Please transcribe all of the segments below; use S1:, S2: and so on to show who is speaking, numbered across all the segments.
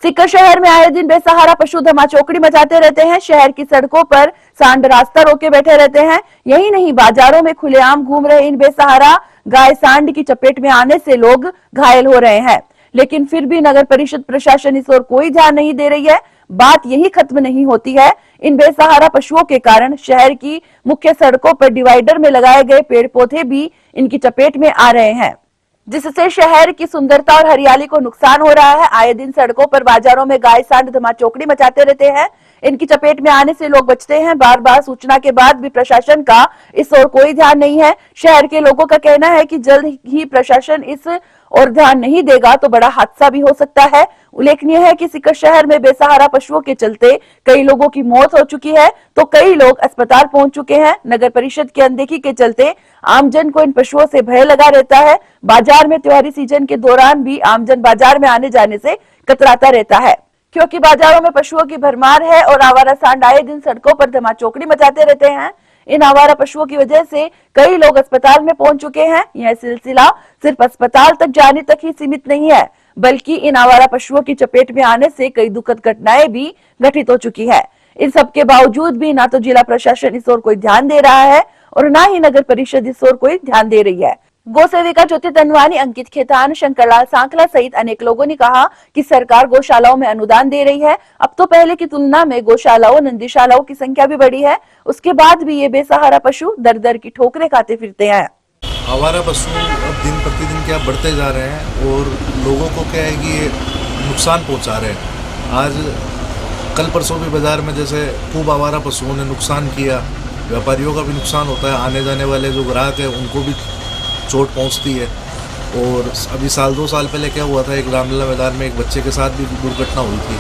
S1: सीकर शहर में आए दिन बेसहारा पशु धमाचौकड़ी मचाते रहते हैं। शहर की सड़कों पर सांड रास्ता रोके बैठे रहते हैं। यही नहीं, बाजारों में खुलेआम घूम रहे इन बेसहारा गाय सांड की चपेट में आने से लोग घायल हो रहे हैं। लेकिन फिर भी नगर परिषद प्रशासन इस ओर कोई ध्यान नहीं दे रही है। बात यही खत्म नहीं होती है। इन बेसहारा पशुओं के कारण शहर की मुख्य सड़कों पर डिवाइडर में लगाए गए पेड़ पौधे भी इनकी चपेट में आ रहे हैं, जिससे शहर की सुंदरता और हरियाली को नुकसान हो रहा है। आए दिन सड़कों पर, बाजारों में गाय सांड धमाचौकड़ी मचाते रहते हैं। इनकी चपेट में आने से लोग बचते हैं। बार बार सूचना के बाद भी प्रशासन का इस ओर कोई ध्यान नहीं है। शहर के लोगों का कहना है कि जल्द ही प्रशासन इस और ध्यान नहीं देगा तो बड़ा हादसा भी हो सकता है। उल्लेखनीय है कि सीकर शहर में बेसहारा पशुओं के चलते कई लोगों की मौत हो चुकी है, तो कई लोग अस्पताल पहुंच चुके हैं। नगर परिषद की अनदेखी के चलते आमजन को इन पशुओं से भय लगा रहता है। बाजार में त्योहारी सीजन के दौरान भी आमजन बाजार में आने जाने से कतराता रहता है, क्योंकि बाजारों में पशुओं की भरमार है और आवारा सांड आए दिन सड़कों पर धमाचौकड़ी मचाते रहते हैं। इन आवारा पशुओं की वजह से कई लोग अस्पताल में पहुंच चुके हैं। यह सिलसिला सिर्फ अस्पताल तक जाने तक ही सीमित नहीं है, बल्कि इन आवारा पशुओं की चपेट में आने से कई दुखद घटनाएं भी घटित हो चुकी है। इन सब के बावजूद भी ना तो जिला प्रशासन इस ओर कोई ध्यान दे रहा है और ना ही नगर परिषद इस ओर कोई ध्यान दे रही है। गौ सेविका ज्योति तनवानी, अंकित खेतान, शंकरलाल सांकला सहित अनेक लोगों ने कहा कि सरकार गौशालाओं में अनुदान दे रही है। अब तो पहले की तुलना में गौशालाओं, नंदीशालाओं की संख्या भी बढ़ी है। उसके बाद भी ये बेसहारा पशु दर दर की ठोकरें खाते फिरते हैं।
S2: आवारा पशु अब दिन प्रतिदिन क्या बढ़ते जा रहे हैं और लोगों को क्या है कि ये नुकसान पहुंचा रहे हैं। आज कल परसों भी बाजार में जैसे खूब आवारा पशुओं ने नुकसान किया, व्यापारियों का भी नुकसान होता है, आने जाने वाले जो ग्राहक हैं उनको भी चोट पहुंचती है। और अभी साल 2 साल पहले क्या हुआ था, एक रामलीला मैदान में एक बच्चे के साथ भी दुर्घटना हुई थी।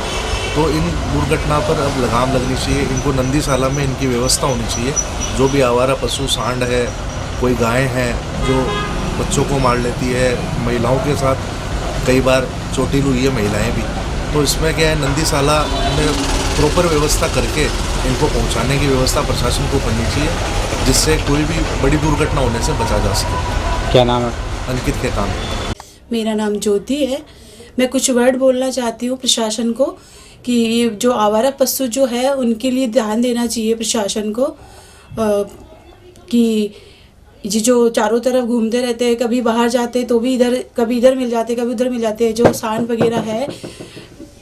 S2: तो इन दुर्घटना पर अब लगाम लगनी चाहिए। इनको नंदीशाला में इनकी व्यवस्था होनी चाहिए। जो भी आवारा पशु, सांड है, कोई गाय है जो बच्चों को मार लेती है, महिलाओं के साथ कई बार चोटिल हुई है महिलाएं भी, तो इसमें क्या है, नंदीशाला में प्रॉपर व्यवस्था करके इनको पहुंचाने की व्यवस्था प्रशासन को करनी चाहिए, जिससे कोई भी बड़ी दुर्घटना होने से बचा जा सके।
S3: क्या नाम है?
S2: अंकित खेतान।
S4: मेरा नाम ज्योति है। मैं कुछ वर्ड बोलना चाहती हूँ प्रशासन को कि ये जो आवारा पशु जो है उनके लिए ध्यान देना चाहिए प्रशासन को, कि ये जो चारों तरफ घूमते रहते हैं, कभी बाहर जाते तो भी इधर, कभी इधर मिल जाते, कभी उधर मिल जाते हैं। जो सांड वगैरह है,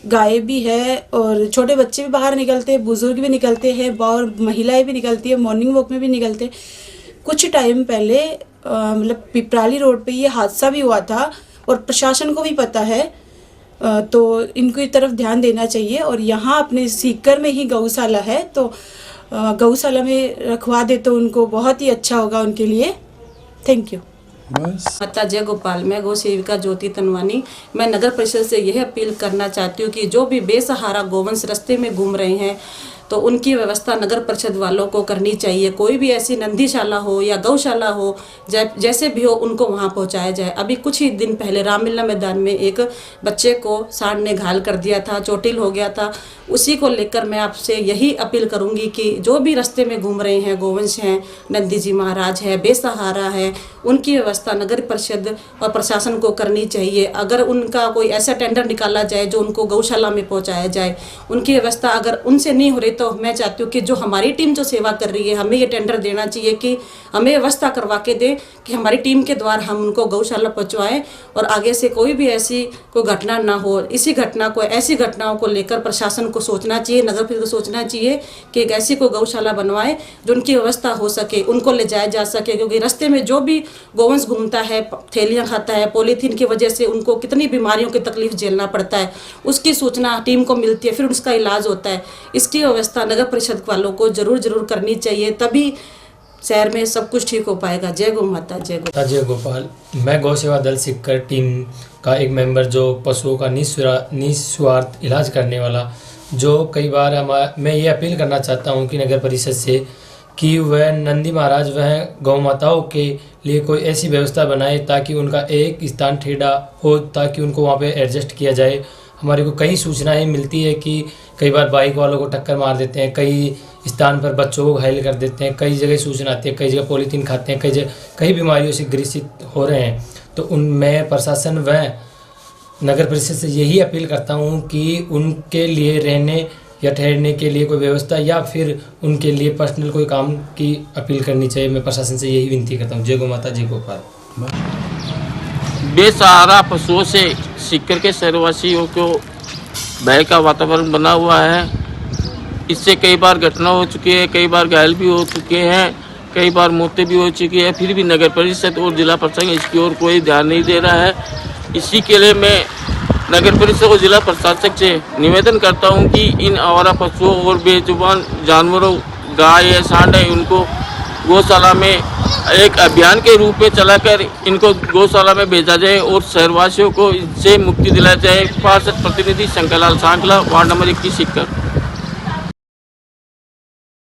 S4: गाय भी है और छोटे बच्चे भी बाहर निकलते हैं, बुजुर्ग भी निकलते हैं और महिलाएं भी निकलती है, मॉर्निंग वॉक में भी निकलते हैं। कुछ टाइम पहले मतलब पिपराली रोड पे ये हादसा भी हुआ था और प्रशासन को भी पता है, तो इनकी तरफ ध्यान देना चाहिए। और यहाँ अपने सीकर में ही गौशाला है, तो गौशाला में रखवा दे तो उनको बहुत ही अच्छा होगा उनके लिए। Thank you.
S5: माता जय गोपाल। मैं गौ सेविका ज्योति तनवानी। मैं नगर परिषद से यह अपील करना चाहती हूँ कि जो भी बेसहारा गोवंश रास्ते में घूम रहे हैं तो उनकी व्यवस्था नगर परिषद वालों को करनी चाहिए। कोई भी ऐसी नंदीशाला हो या गौशाला हो, जैसे भी हो, उनको वहाँ पहुँचाया जाए। अभी कुछ ही दिन पहले रामलीला मैदान में एक बच्चे को सांड ने घायल कर दिया था, चोटिल हो गया था। उसी को लेकर मैं आपसे यही अपील करूंगी कि जो भी रास्ते में घूम रहे हैं, गोवंश हैं, नंदी जी महाराज है, बेसहारा है, उनकी व्यवस्था नगर परिषद और प्रशासन को करनी चाहिए। अगर उनका कोई ऐसा टेंडर निकाला जाए जो उनको गौशाला में पहुंचाया जाए, उनकी व्यवस्था अगर उनसे नहीं हो रही तो मैं चाहती हूँ कि जो हमारी टीम जो सेवा कर रही है, हमें ये टेंडर देना चाहिए कि हमें व्यवस्था करवा के दें कि हमारी टीम के द्वारा हम उनको गौशाला पहुँचवाएँ और आगे से कोई भी ऐसी कोई घटना ना हो। ऐसी घटनाओं को लेकर प्रशासन को सोचना चाहिए, नगर परिषद को सोचना चाहिए कि एक ऐसी कोई गौशाला बनवाए जो उनकी व्यवस्था हो सके, उनको ले जाया जा सके। क्योंकि रास्ते में जो भी गोवंश घूमता है, थैलियाँ खाता है, पॉलीथीन की वजह से उनको कितनी बीमारियों की तकलीफ झेलना पड़ता है, उसकी सूचना टीम को मिलती है, फिर उसका इलाज होता है। इसकी व्यवस्था नगर परिषद वालों को जरूर करनी चाहिए, तभी शहर में सब कुछ ठीक हो पाएगा। जय गौ माता, जय
S3: गोपाल। मैं गौ सेवा दल सीकर टीम का एक मेंबर, जो पशुओं का निस्वार्थ इलाज करने वाला, जो कई बार मैं ये अपील करना चाहता हूँ कि नगर परिषद से कि वह नंदी महाराज वह गौ माताओं के लिए कोई ऐसी व्यवस्था बनाए ताकि उनका एक स्थान ठेड़ा हो, ताकि उनको वहाँ पे एडजस्ट किया जाए। हमारे को कई सूचनाएं मिलती है कि कई बार बाइक वालों को टक्कर मार देते हैं, कई स्थान पर बच्चों को घायल कर देते हैं, कई जगह सूचना आती है, कई जगह पॉलीथीन खाते हैं, कई बीमारियों से ग्रसित हो रहे हैं। तो उनमें प्रशासन व नगर परिषद से यही अपील करता हूँ कि उनके लिए रहने या ठहरने के लिए कोई व्यवस्था या फिर उनके लिए पर्सनल कोई काम की अपील करनी चाहिए। मैं प्रशासन से यही विनती करता हूँ। जय गौ माता, जय गोपाल।
S6: बेसहारा पशुओं से सीकर के शहरवासियों को भय का वातावरण बना हुआ है। इससे कई बार घटना हो चुकी है, कई बार घायल भी हो चुके हैं, कई बार मौतें भी हो चुकी है। फिर भी नगर परिषद और जिला प्रशासन इसकी ओर कोई ध्यान नहीं दे रहा है। इसी के लिए मैं नगर परिषद और जिला प्रशासक से निवेदन करता हूं कि इन आवारा पशुओं और बेजुबान जानवरों, गाय है, सांड है, उनको गौशाला में एक अभियान के रूप में चलाकर इनको गौशाला में भेजा जाए और शहरवासियों को इससे मुक्ति दिलाया जाए। पार्षद प्रतिनिधि शंकरलाल सांकला, वार्ड नंबर 21 सीकर।